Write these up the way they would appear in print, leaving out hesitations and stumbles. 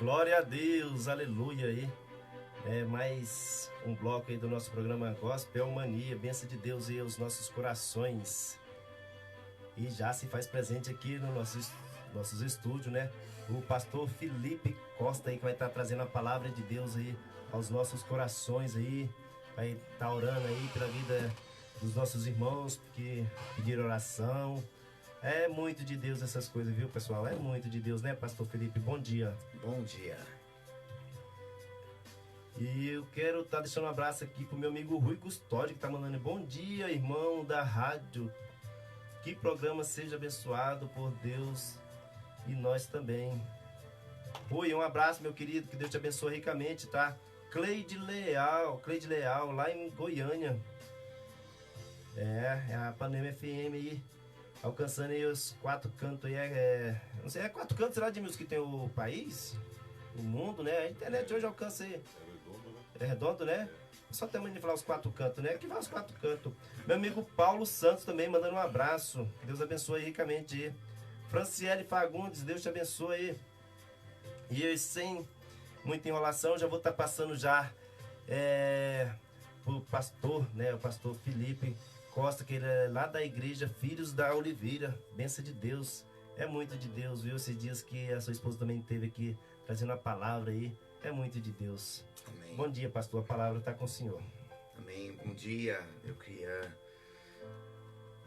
Glória a Deus, aleluia aí. Mais um bloco aí do nosso programa Gospel Mania, bênção de Deus aí aos nossos corações. E já se faz presente aqui no nossos estúdios, né? O pastor Felipe Costa aí, que vai estar trazendo a palavra de Deus aí aos nossos corações aí. Vai estar orando aí pela vida dos nossos irmãos que pediram oração. É muito de Deus essas coisas, viu, pessoal? É muito de Deus, né, pastor Felipe? Bom dia. Bom dia. E eu quero estar deixando um abraço aqui pro meu amigo Rui Custódio, que tá mandando bom dia, irmão da rádio. Que programa seja abençoado por Deus e nós também. Rui, um abraço, meu querido, que Deus te abençoe ricamente, tá? Cleide Leal, lá em Goiânia. É a Panema FM aí, alcançando aí os 4 cantos aí, não sei, 4 cantos, será, de música que tem o país? O mundo, né? A internet hoje alcança aí. É redondo, né? Só tem de falar os 4 cantos, né? Que vai os 4 cantos. Meu amigo Paulo Santos também mandando um abraço. Que Deus abençoe ricamente aí. Franciele Fagundes, Deus te abençoe aí. E eu, sem muita enrolação, já vou estar passando já pro pastor, né? O pastor Felipe Costa, que ele é lá da igreja Filhos da Oliveira. Bênção de Deus. É muito de Deus, viu? Esses dias que a sua esposa também esteve aqui trazendo a palavra aí. É muito de Deus. Amém. Bom dia, pastor. A palavra está com o senhor. Amém. Bom dia. Eu queria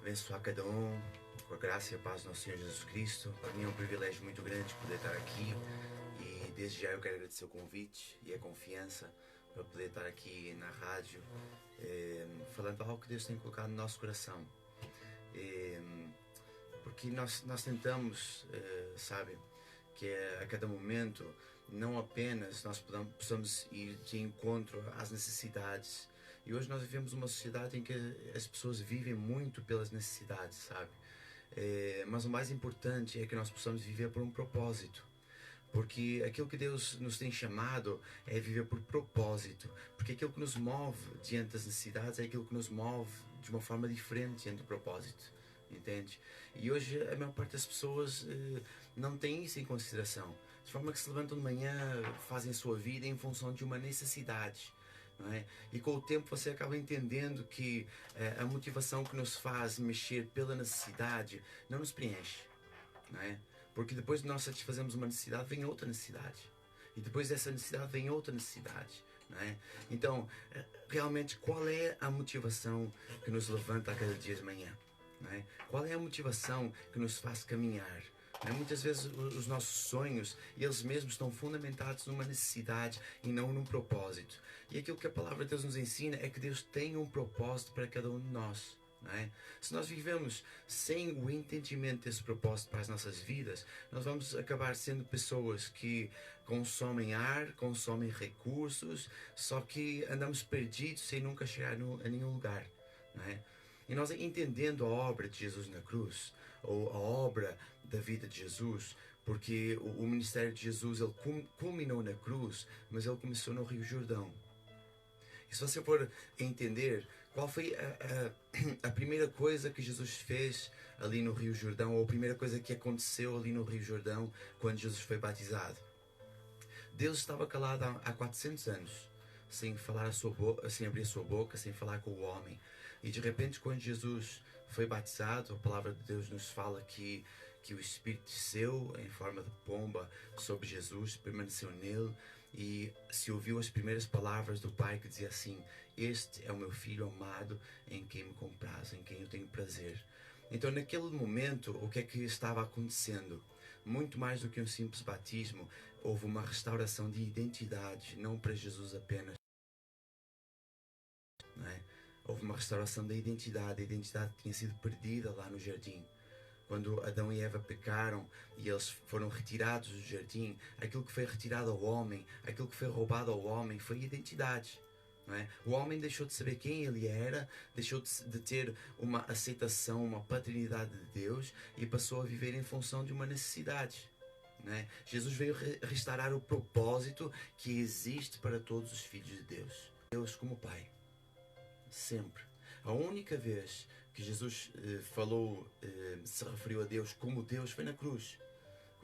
abençoar cada um com a graça e a paz do nosso Senhor Jesus Cristo. Para mim é um privilégio muito grande poder estar aqui. E desde já eu quero agradecer o convite e a confiança para poder estar aqui na rádio, falando algo que Deus tem colocado no nosso coração. Porque nós tentamos, sabe, que a cada momento não apenas nós possamos ir de encontro às necessidades. E hoje nós vivemos uma sociedade em que as pessoas vivem muito pelas necessidades, sabe? Mas o mais importante é que nós possamos viver por um propósito. Porque aquilo que Deus nos tem chamado é viver por propósito. Porque aquilo que nos move diante das necessidades é aquilo que nos move de uma forma diferente diante do propósito. Entende? E hoje a maior parte das pessoas não tem isso em consideração. De forma que se levantam de manhã, fazem a sua vida em função de uma necessidade. Não é? E com o tempo você acaba entendendo que a motivação que nos faz mexer pela necessidade não nos preenche. Não é? Porque depois de nós satisfazermos uma necessidade, vem outra necessidade. E depois dessa necessidade vem outra necessidade. Não é? Então, realmente, qual é a motivação que nos levanta a cada dia de manhã? Não é? Qual é a motivação que nos faz caminhar? Não é? Muitas vezes os nossos sonhos, eles mesmos estão fundamentados numa necessidade e não num propósito. E aquilo que a palavra de Deus nos ensina é que Deus tem um propósito para cada um de nós. Não é? Se nós vivemos sem o entendimento desse propósito para as nossas vidas, nós vamos acabar sendo pessoas que consomem ar, consomem recursos, só que andamos perdidos sem nunca chegar a nenhum lugar. Não é? E nós entendendo a obra de Jesus na cruz, ou a obra da vida de Jesus, porque o ministério de Jesus ele culminou na cruz, mas ele começou no Rio Jordão. E se você for entender qual foi a primeira coisa que Jesus fez ali no Rio Jordão, ou a primeira coisa que aconteceu ali no Rio Jordão quando Jesus foi batizado. Deus estava calado há 400 anos, sem falar sem abrir a sua boca, sem falar com o homem. E de repente, quando Jesus foi batizado, a palavra de Deus nos fala que o Espírito desceu em forma de pomba sobre Jesus, permaneceu nele e se ouviu as primeiras palavras do Pai que dizia assim: este é o meu Filho amado em quem me compraz, em quem eu tenho prazer. Então naquele momento o que é que estava acontecendo? Muito mais do que um simples batismo, houve uma restauração de identidade, não para Jesus apenas, não é? Houve uma restauração da identidade, a identidade que tinha sido perdida lá no jardim. Quando Adão e Eva pecaram e eles foram retirados do jardim, aquilo que foi retirado ao homem, aquilo que foi roubado ao homem foi identidade. Não é? O homem deixou de saber quem ele era, deixou de ter uma aceitação, uma paternidade de Deus e passou a viver em função de uma necessidade. Não é? Jesus veio restaurar o propósito que existe para todos os filhos de Deus. Deus como Pai. Sempre. A única vez que Jesus se referiu a Deus como Deus foi na cruz.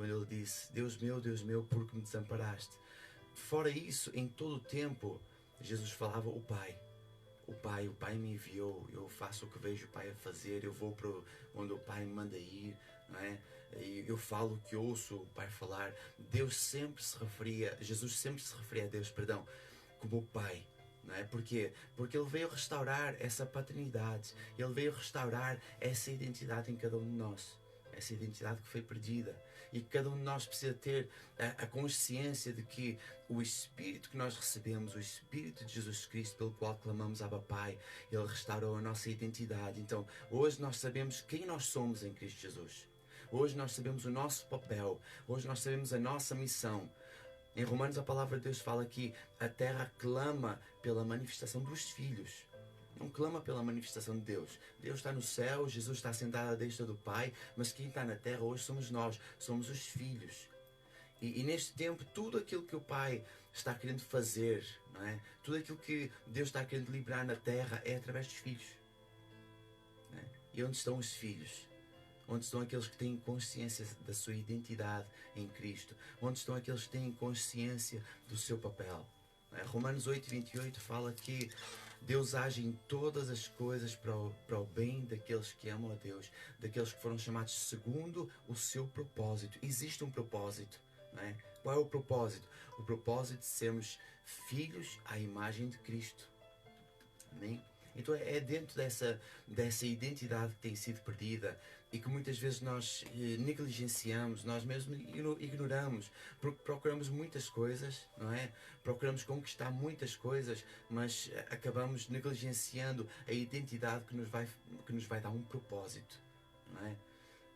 quando ele disse: Deus meu, por que me desamparaste? Fora isso, em todo o tempo, Jesus falava o Pai. O Pai me enviou, eu faço o que vejo o Pai a fazer, eu vou para onde o Pai me manda ir, não é? Eu falo o que ouço o Pai falar. Jesus sempre se referia a Deus, como o Pai. Não é? Porquê? Porque Ele veio restaurar essa paternidade, Ele veio restaurar essa identidade em cada um de nós, essa identidade que foi perdida, e que cada um de nós precisa ter a consciência de que o Espírito que nós recebemos, o Espírito de Jesus Cristo, pelo qual clamamos Abba Pai, Ele restaurou a nossa identidade. Então, hoje nós sabemos quem nós somos em Cristo Jesus. Hoje nós sabemos o nosso papel, hoje nós sabemos a nossa missão. Em Romanos a palavra de Deus fala que a terra clama pela manifestação dos filhos. Não clama pela manifestação de Deus. Deus está no céu, Jesus está sentado à destra do Pai, mas quem está na terra hoje somos nós, somos os filhos. E neste tempo, tudo aquilo que o Pai está querendo fazer, não é? Tudo aquilo que Deus está querendo liberar na terra é através dos filhos. Não é? E onde estão os filhos? Onde estão aqueles que têm consciência da sua identidade em Cristo? Onde estão aqueles que têm consciência do seu papel? Romanos 8:28 fala que Deus age em todas as coisas para o bem daqueles que amam a Deus, daqueles que foram chamados segundo o seu propósito. Existe um propósito, não é? Qual é o propósito? O propósito de sermos filhos à imagem de Cristo. Amém? Então é dentro dessa identidade que tem sido perdida e que muitas vezes nós negligenciamos, nós mesmos ignoramos, porque procuramos muitas coisas, não é? Procuramos conquistar muitas coisas, mas acabamos negligenciando a identidade que nos vai dar um propósito, não é?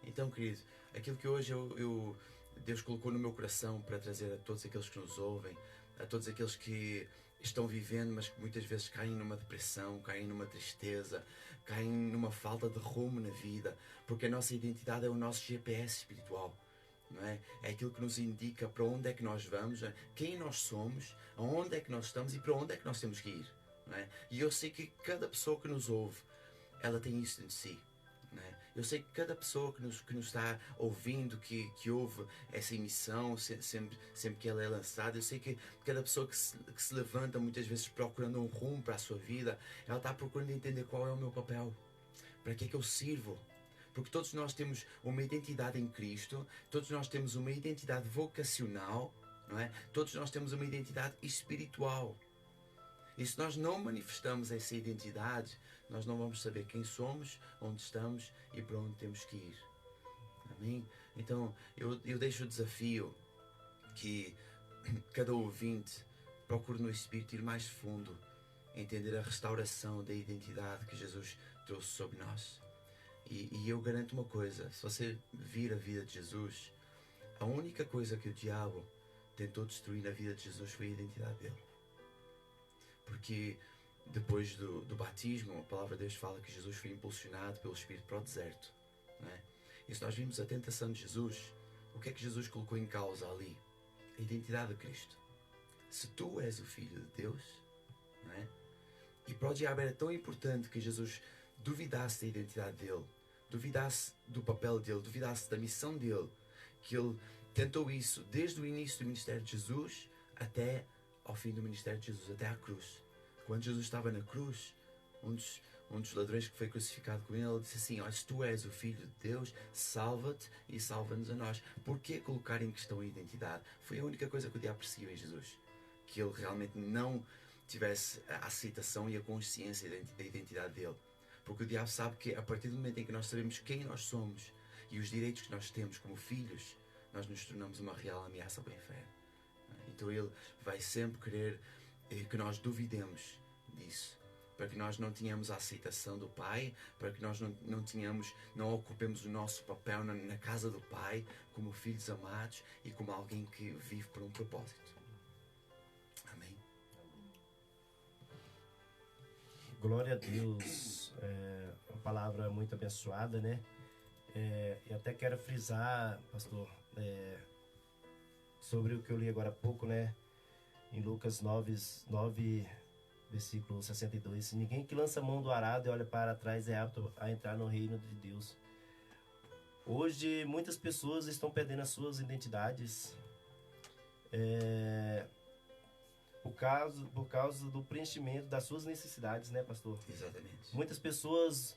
Então, querido, aquilo que hoje Deus colocou no meu coração para trazer a todos aqueles que nos ouvem, a todos aqueles que estão vivendo, mas que muitas vezes caem numa depressão, caem numa tristeza, caem numa falta de rumo na vida, porque a nossa identidade é o nosso GPS espiritual, não é? É aquilo que nos indica para onde é que nós vamos, quem nós somos, aonde é que nós estamos e para onde é que nós temos que ir, não é? E eu sei que cada pessoa que nos ouve, ela tem isso em si. Eu sei que cada pessoa que nos está ouvindo, que ouve essa emissão, sempre que ela é lançada, eu sei que cada pessoa que se levanta muitas vezes procurando um rumo para a sua vida, ela está procurando entender qual é o meu papel, para que é que eu sirvo. Porque todos nós temos uma identidade em Cristo, todos nós temos uma identidade vocacional, não é? Todos nós temos uma identidade espiritual. E se nós não manifestamos essa identidade, nós não vamos saber quem somos, onde estamos e para onde temos que ir. Amém? Então, eu deixo o desafio que cada ouvinte procure no Espírito ir mais fundo, entender a restauração da identidade que Jesus trouxe sobre nós. E eu garanto uma coisa, se você vir a vida de Jesus, a única coisa que o diabo tentou destruir na vida de Jesus foi a identidade dele. Porque depois do batismo, a palavra de Deus fala que Jesus foi impulsionado pelo Espírito para o deserto, não é? E se nós vimos a tentação de Jesus, o que é que Jesus colocou em causa ali? A identidade de Cristo. Se tu és o Filho de Deus, não é? E para o diabo era tão importante que Jesus duvidasse da identidade dele, duvidasse do papel dele, duvidasse da missão dele, que ele tentou isso desde o início do ministério de Jesus até ao fim do ministério de Jesus, até à cruz. Quando Jesus estava na cruz, um dos ladrões que foi crucificado com ele disse assim: olha, se tu és o Filho de Deus, salva-te e salva-nos a nós. Porquê colocar em questão a identidade? Foi a única coisa que o diabo perseguiu em Jesus, que ele realmente não tivesse a aceitação e a consciência da identidade dele. Porque o diabo sabe que a partir do momento em que nós sabemos quem nós somos e os direitos que nós temos como filhos, nós nos tornamos uma real ameaça ao bem-fé. Então ele vai sempre querer que nós duvidemos disso, para que nós não tenhamos a aceitação do Pai, para que nós não ocupemos o nosso papel na casa do Pai como filhos amados e como alguém que vive por um propósito. Amém. Glória a Deus. Uma palavra muito abençoada, né? Eu até quero frisar, pastor, sobre o que eu li agora há pouco, né? Em Lucas 9, versículo 62. Ninguém que lança a mão do arado e olha para trás é apto a entrar no reino de Deus. Hoje, muitas pessoas estão perdendo as suas identidades por causa do preenchimento das suas necessidades, né, pastor? Exatamente. Muitas pessoas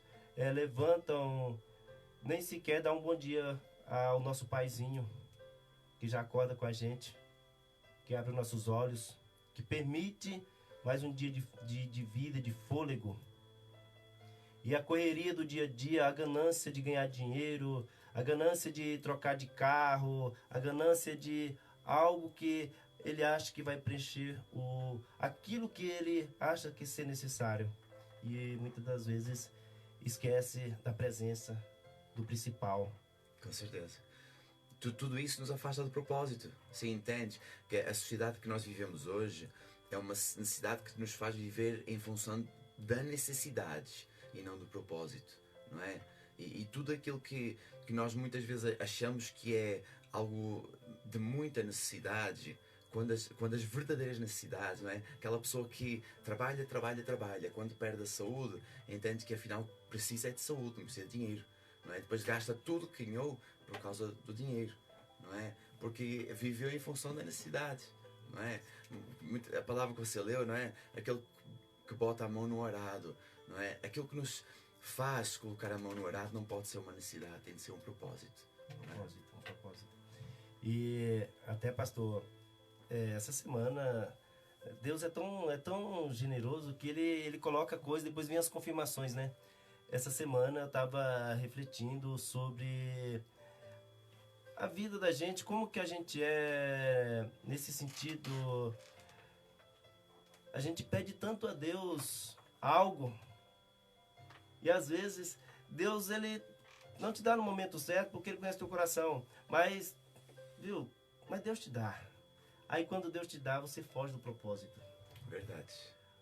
levantam, nem sequer dá um bom dia ao nosso paizinho, que já acorda com a gente, que abre os nossos olhos, que permite mais um dia de vida, de fôlego. E a correria do dia a dia, a ganância de ganhar dinheiro, a ganância de trocar de carro, a ganância de algo que ele acha que vai preencher aquilo que ele acha que ser necessário. E muitas das vezes esquece da presença do principal. Com certeza. Tudo isso nos afasta do propósito. Você entende que a sociedade que nós vivemos hoje é uma necessidade que nos faz viver em função da necessidade e não do propósito, não é? E tudo aquilo que nós muitas vezes achamos que é algo de muita necessidade, quando as verdadeiras necessidades, não é? Aquela pessoa que trabalha, quando perde a saúde, entende que afinal precisa de saúde, não precisa de dinheiro, não é? Depois gasta tudo que ganhou por causa do dinheiro, não é? Porque viveu em função da necessidade, não é? A palavra que você leu, não é? Aquele que bota a mão no arado, não é? Aquilo que nos faz colocar a mão no arado não pode ser uma necessidade, tem de ser um propósito. Um propósito. E até, pastor, essa semana Deus é tão generoso que ele coloca coisas, depois vem as confirmações, né? Essa semana eu estava refletindo sobre a vida da gente, como que a gente é nesse sentido. A gente pede tanto a Deus algo e às vezes Deus ele não te dá no momento certo porque ele conhece teu coração, mas Deus te dá. Aí quando Deus te dá, você foge do propósito. Verdade.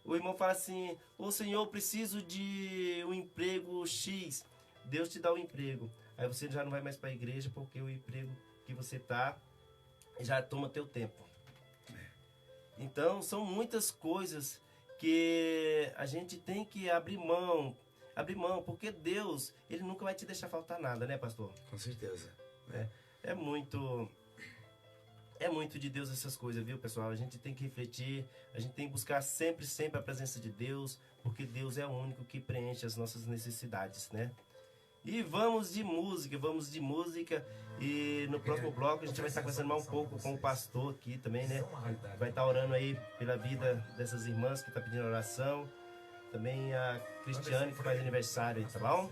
O irmão fala assim: ô Senhor, eu preciso de um emprego X. Deus te dá o emprego. Aí você já não vai mais para a igreja porque o emprego que você tá já toma teu tempo. Então são muitas coisas que a gente tem que abrir mão, porque Deus, ele nunca vai te deixar faltar nada, né, pastor? Com certeza. É muito de Deus essas coisas, viu, pessoal? A gente tem que refletir, a gente tem que buscar sempre a presença de Deus, porque Deus é o único que preenche as nossas necessidades, né? E vamos de música, e no próximo bloco a gente vai estar conversando mais um pouco com o pastor aqui também, né? Vai estar orando aí pela vida dessas irmãs que estão pedindo oração, também a Cristiane que faz aniversário aí, tá bom?